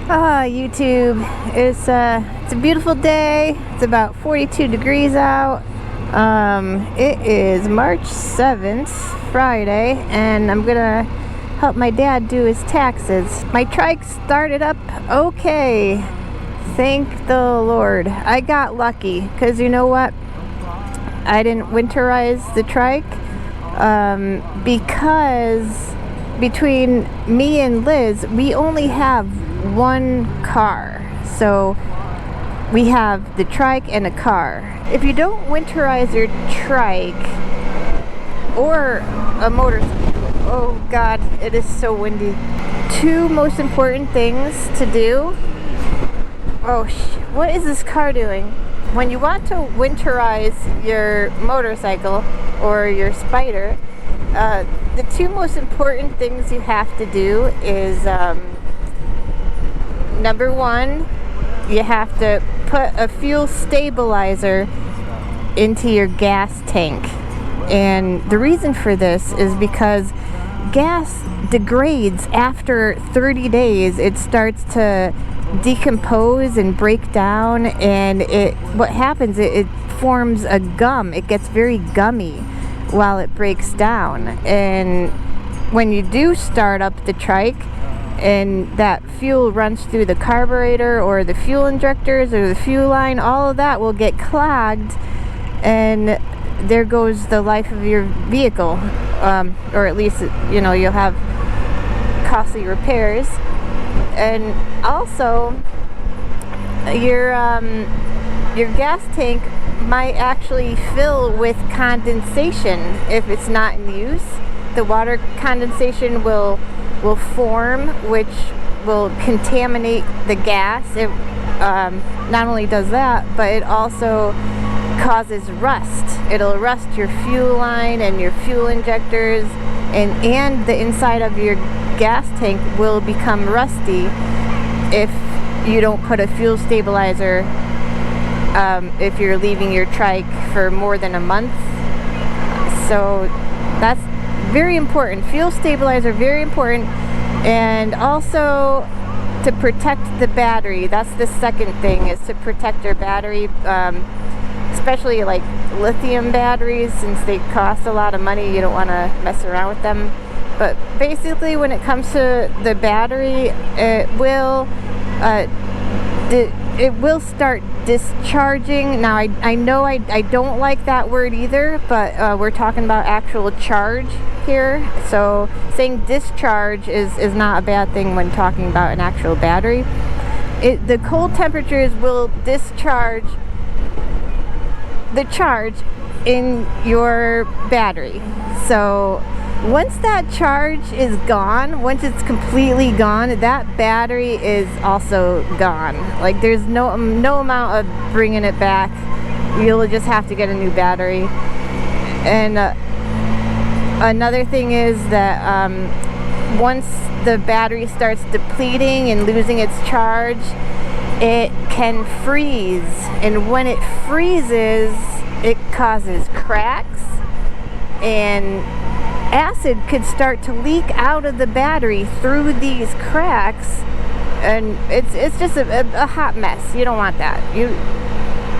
YouTube. It's a beautiful day. It's about 42 degrees out. It is March 7th, Friday, and I'm gonna help my dad do his taxes. My trike started up okay. Thank the Lord. I got lucky because you know what? I didn't winterize the trike because between me and Liz, we only have one car. So we have the trike and a car. If you don't winterize your trike or a motorcycle, oh God, it is so windy. Two most important things to do. What is this car doing? When you want to winterize your motorcycle or your Spyder, the two most important things you have to do is number one, you have to put a fuel stabilizer into your gas tank. And the reason for this is because gas degrades after 30 days. It starts to decompose and break down, and what happens, it forms a gum. It gets very gummy while it breaks down. And when you do start up the trike and that fuel runs through the carburetor or the fuel injectors or the fuel line, all of that will get clogged, and there goes the life of your vehicle, or at least you'll have costly repairs. And also your gas tank might actually fill with condensation if it's not in use. The water condensation will form, which will contaminate the gas. It not only does that, but it also causes rust. It'll rust your fuel line and your fuel injectors, and the inside of your gas tank will become rusty if you don't put a fuel stabilizer if you're leaving your trike for more than a month. So that's very important. Fuel stabilizer, very important. And also to protect the battery. That's the second thing, is to protect your battery, especially like lithium batteries. Since they cost a lot of money, you don't want to mess around with them. But basically, when it comes to the battery, it will start discharging. Now, I know I don't like that word either, but we're talking about actual charge here. So saying discharge is not a bad thing when talking about an actual battery. The cold temperatures will discharge the charge in your battery. So once that charge is gone, once it's completely gone, that battery is also gone. Like, there's no amount of bringing it back. You'll just have to get a new battery. And another thing is that once the battery starts depleting and losing its charge, it can freeze. And when it freezes, it causes cracks, and acid could start to leak out of the battery through these cracks, and it's just a hot mess. You don't want that.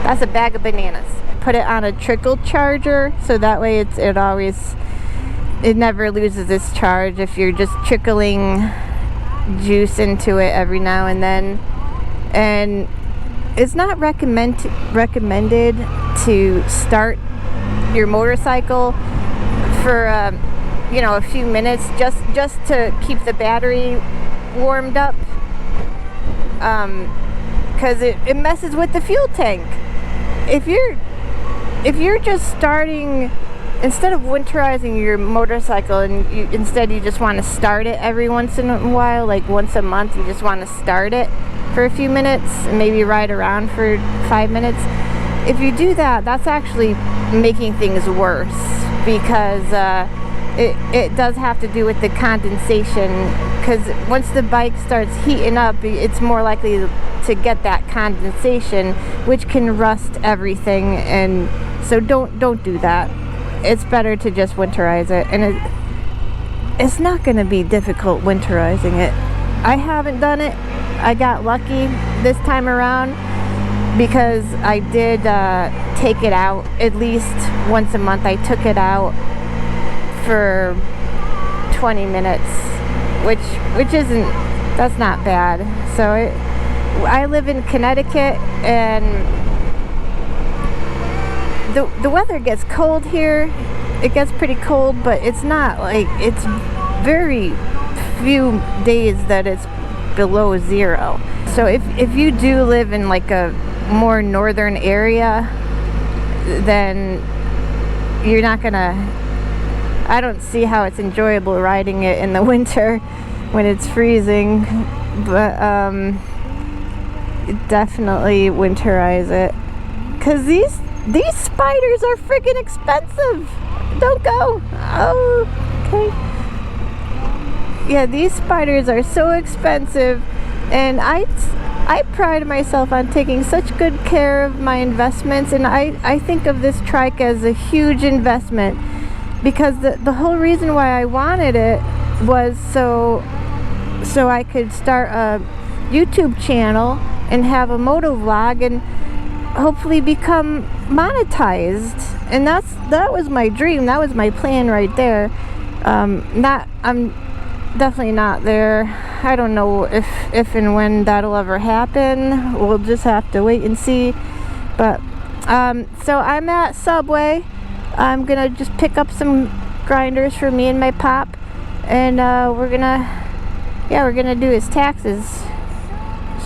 That's a bag of bananas. Put it on a trickle charger, so that way it never loses its charge if you're just trickling juice into it every now and then. And it's not recommended to start your motorcycle for a few minutes just to keep the battery warmed up, because it messes with the fuel tank. If you're just starting, instead of winterizing your motorcycle, and instead you just want to start it every once in a while, like once a month, you just want to start it for a few minutes and maybe ride around for 5 minutes. If you do that, that's actually making things worse, because it does have to do with the condensation, because once the bike starts heating up, it's more likely to get that condensation, which can rust everything. And so don't do that. It's better to just winterize it, and it's not going to be difficult winterizing it. I haven't done it. I got lucky this time around because I did take it out at least once a month. I took it out for 20 minutes, which isn't, that's not bad. So I live in Connecticut, and the weather gets cold here. It gets pretty cold, but it's not like, it's very few days that it's below zero. So if you do live in like a more northern area, then you're not gonna, I don't see how it's enjoyable riding it in the winter when it's freezing, but definitely winterize it, because these Spyders are freaking expensive. Don't go. Oh, okay. Yeah, these Spyders are so expensive, and I pride myself on taking such good care of my investments, and I think of this trike as a huge investment, because the whole reason why I wanted it was so I could start a YouTube channel and have a moto vlog and hopefully become monetized. And that was my dream. That was my plan right there. I'm definitely not there. I don't know if and when that'll ever happen. We'll just have to wait and see. But so I'm at Subway. I'm gonna just pick up some grinders for me and my pop, and we're gonna do his taxes.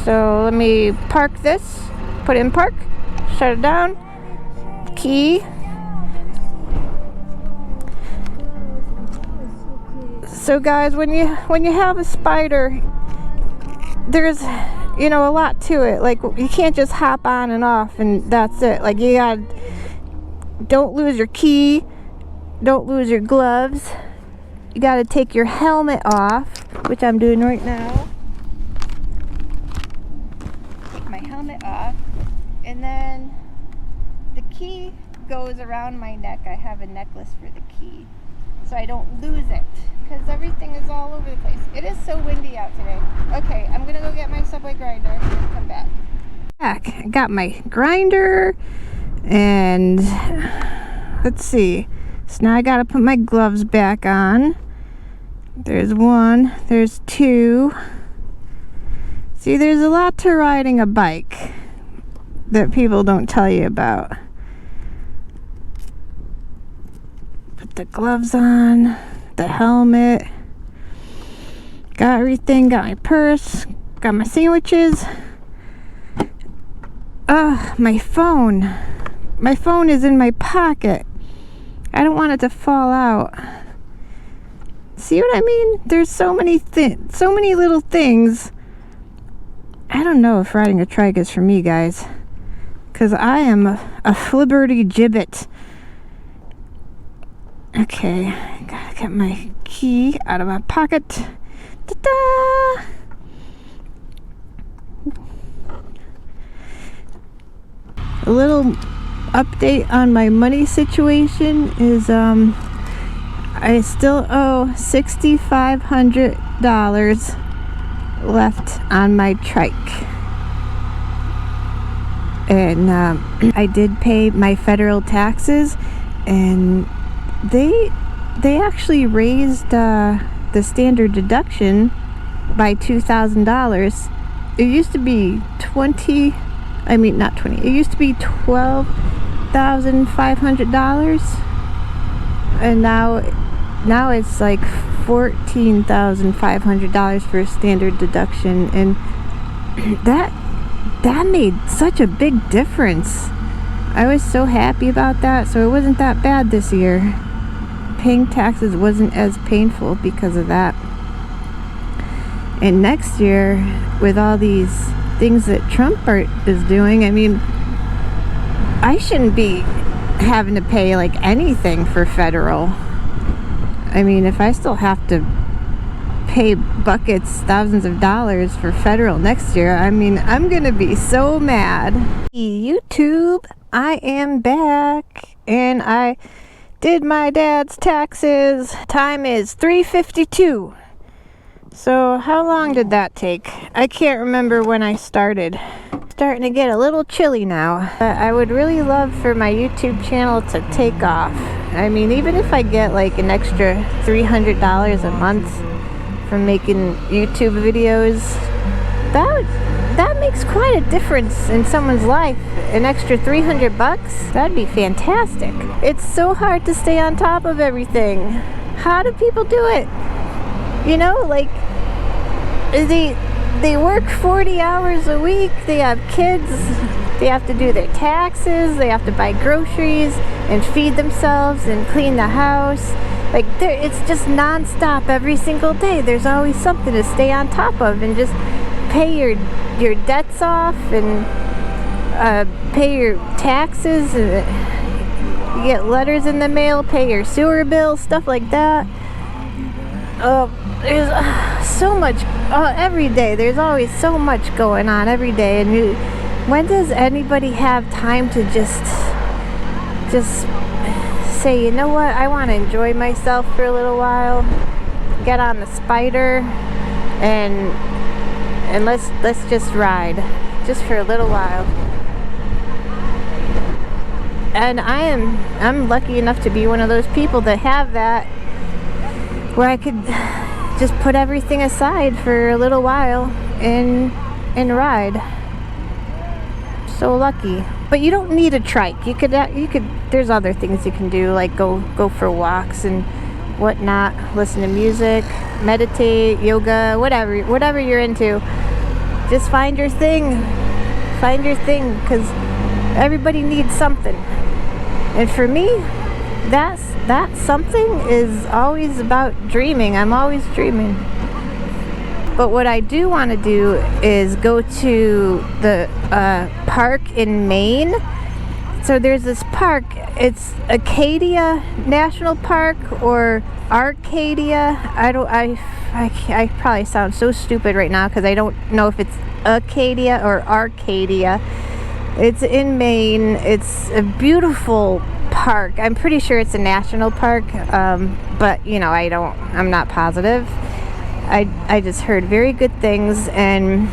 So let me park this, put it in park, shut it down, key. So guys, when you have a Spyder, there's, you know, a lot to it. Like, you can't just hop on and off and that's it. Like, you gotta, don't lose your key, don't lose your gloves. You gotta take your helmet off, which I'm doing right now. Take my helmet off, and then the key goes around my neck. I have a necklace for the key, so I don't lose it, because everything is all over the place. It is so windy out today. Okay, I'm gonna go get my Subway grinder and come back. I got my grinder, and let's see. So now I gotta put my gloves back on. There's one, there's two. See, there's a lot to riding a bike that people don't tell you about. Put the gloves on, the helmet, got everything, got my purse, got my sandwiches. My phone. My phone is in my pocket. I don't want it to fall out. See what I mean? There's so many little things. I don't know if riding a trike is for me, guys, because I am a flibberty gibbet. Okay, gotta get my key out of my pocket. Ta-da! A little update on my money situation is I still owe $6,500 left on my trike, and I did pay my federal taxes, and they actually raised the standard deduction by $2,000. It used to be it used to be $12,500, and now it's like $14,500 for a standard deduction, and that made such a big difference. I was so happy about that. So it wasn't that bad this year. Paying taxes wasn't as painful because of that. And next year, with all these things that Trump is doing, I mean, I shouldn't be having to pay like anything for federal. I mean, if I still have to pay buckets, thousands of dollars for federal next year, I mean, I'm gonna be so mad. YouTube, I am back, and I did my dad's taxes. Time is 3:52. So how long did that take? I can't remember when I started. Starting to get a little chilly now. But I would really love for my YouTube channel to take off. I mean, even if I get like an extra $300 a month from making YouTube videos, that makes quite a difference in someone's life. An extra 300 bucks, that'd be fantastic. It's so hard to stay on top of everything. How do people do it? You know, like they work 40 hours a week, they have kids, they have to do their taxes, they have to buy groceries and feed themselves and clean the house. Like, it's just non-stop every single day. There's always something to stay on top of, and just pay your debts off and pay your taxes, and you get letters in the mail, pay your sewer bill, stuff like that. There's so much every day. There's always so much going on every day, and when does anybody have time to just say, you know what, I want to enjoy myself for a little while, get on the Spyder, and let's just ride just for a little while. And I'm lucky enough to be one of those people that have that, where I could just put everything aside for a little while and ride. So lucky. But you don't need a trike. You could there's other things you can do, like go for walks and whatnot, listen to music, meditate, yoga, whatever you're into. Just find your thing, because everybody needs something. And for me, that something is always about dreaming. I'm always dreaming. But what I do want to do is go to the park in Maine. So there's this park. It's Acadia National Park, or Arcadia. I probably sound so stupid right now because I don't know if it's Acadia or Arcadia. It's in Maine. It's a beautiful park. I'm pretty sure it's a national park, but you know, I'm not positive. I just heard very good things, and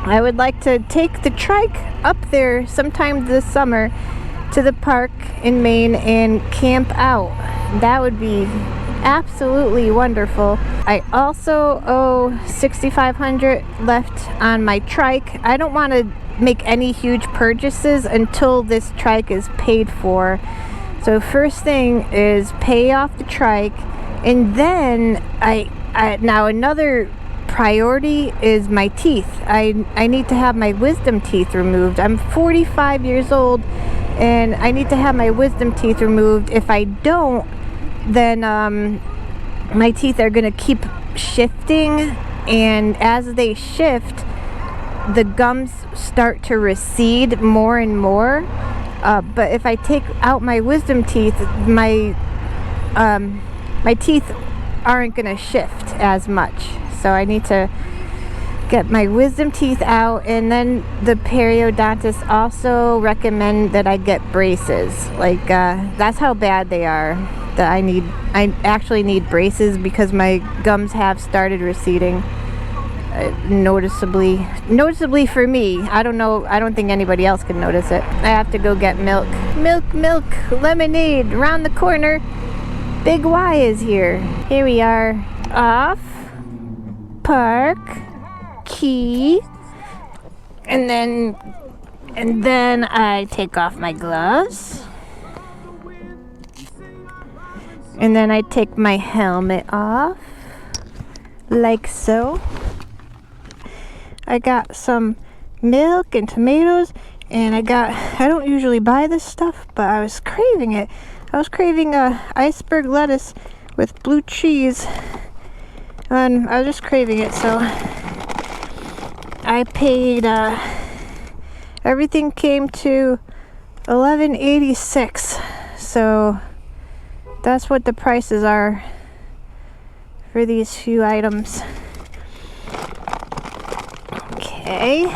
I would like to take the trike up there sometime this summer to the park in Maine and camp out. That would be absolutely wonderful. I also owe $6,500 left on my trike. I don't want to make any huge purchases until this trike is paid for. So first thing is pay off the trike, and then now another priority is my teeth. I need to have my wisdom teeth removed. I'm 45 years old, and I need to have my wisdom teeth removed. If I don't, then my teeth are going to keep shifting, and as they shift, the gums start to recede more and more. But if I take out my wisdom teeth, my teeth aren't going to shift as much. So I need to get my wisdom teeth out, and then the periodontist also recommend that I get braces. Like that's how bad they are. That I actually need braces because my gums have started receding noticeably for me. I don't think anybody else can notice it. I have to go get milk, lemonade around the corner. Big Y is here. Here we are. Off, park, key, and then I take off my gloves, and then I take my helmet off, like so. I got some milk and tomatoes, and I don't usually buy this stuff, but I was craving it. I was craving iceberg lettuce with blue cheese, and I was just craving it, so I paid, everything came to $11.86, so that's what the prices are for these few items. Okay,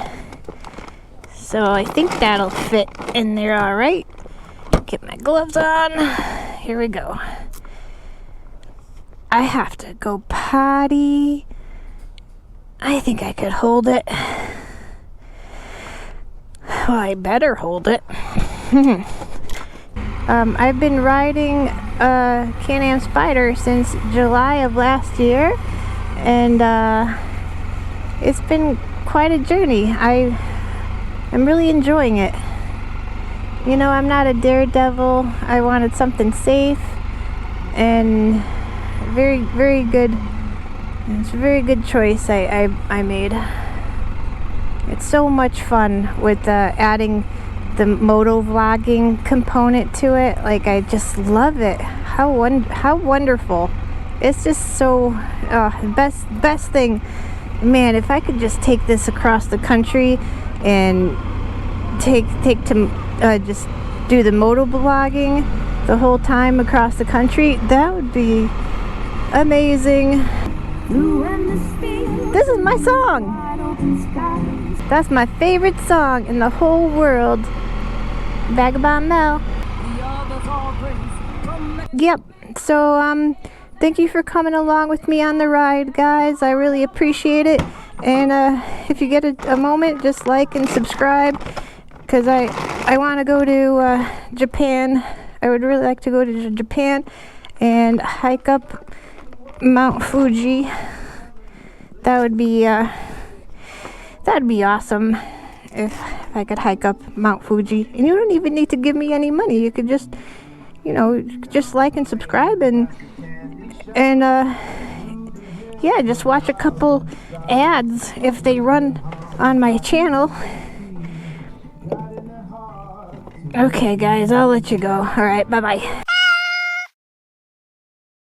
so I think that'll fit in there all right. Get my gloves on. Here we go. I have to go potty. I think I could hold it. Well, I better hold it. I've been riding a Can-Am Spyder since July of last year, and it's been quite a journey. I'm really enjoying it. You know, I'm not a daredevil. I wanted something safe and very, very good. It's a very good choice I made. It's so much fun with adding the moto vlogging component to it. Like, I just love it. How wonderful. It's just so best thing. Man, if I could just take this across the country and take to just do the moto vlogging the whole time across the country, that would be amazing. This is my song. That's my favorite song in the whole world. Vagabond Mel. Yep. So thank you for coming along with me on the ride, guys. I really appreciate it. And if you get a moment, just like and subscribe, because I want to go to Japan. I would really like to go to Japan and hike up Mount Fuji. That would be that'd be awesome if I could hike up Mount Fuji. And you don't even need to give me any money. You could just, you know, just like and subscribe and yeah, just watch a couple ads if they run on my channel. Okay, guys, I'll let you go. All right, bye-bye.